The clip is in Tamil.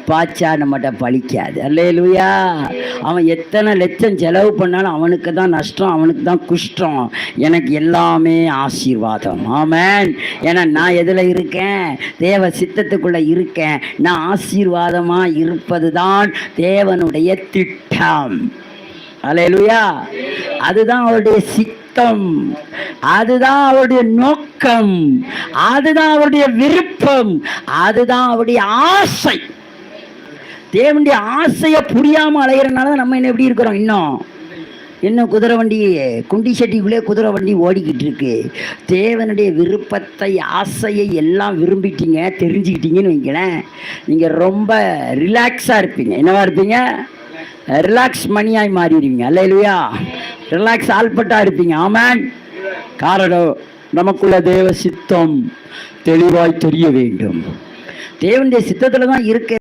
பாய்ச்சா நம்மகிட்ட பழிக்காது. அல்லேலூயா. அவன் எத்தனை லட்சம் செலவு பண்ணாலும் அவனுக்கு தான் நஷ்டம், அவனுக்கு தான் குஷ்டம். எனக்கு எல்லாமே ஆசீர்வாதம். ஆமென். ஏன்னா நான் எதில் இருக்கேன்? தேவ சித்தத்துக்குள்ளே இருக்கேன். நான் ஆசீர்வாதமாக இருப்பது தான் தேவனுடைய திட்டம். அல்லேலூயா. அதுதான் அவருடைய சித்தம், அதுதான் அவருடைய நோக்கம், அதுதான் அவருடைய விருப்பம், அதுதான் அவருடைய ஆசை. தேவனுடைய ஆசையை புரியாமல் அலைகிறனால நம்ம என்ன எப்படி இருக்கிறோம்? இன்னும் குதிரை வண்டி குண்டி சட்டிக்குள்ளே குதிரை வண்டி ஓடிக்கிட்டு இருக்கு. தேவனுடைய விருப்பத்தை ஆசையை எல்லாம் விரும்பிட்டீங்க, தெரிஞ்சுக்கிட்டீங்கன்னு வைங்களேன், நீங்கள் ரொம்ப ரிலாக்ஸாக இருப்பீங்க. என்னவா இருப்பீங்க? ரிலாக்ஸ் மணியாய் மாறிடுவீங்க. அல்லேலூயா. ரிலாக்ஸ் ஆல்பட்டாக இருப்பீங்க. ஆமென். காரணம், நமக்குள்ள தேவ சித்தம் தெளிவாய் தெரிய வேண்டும். தேவனுடைய சித்தத்தில் தான் இருக்க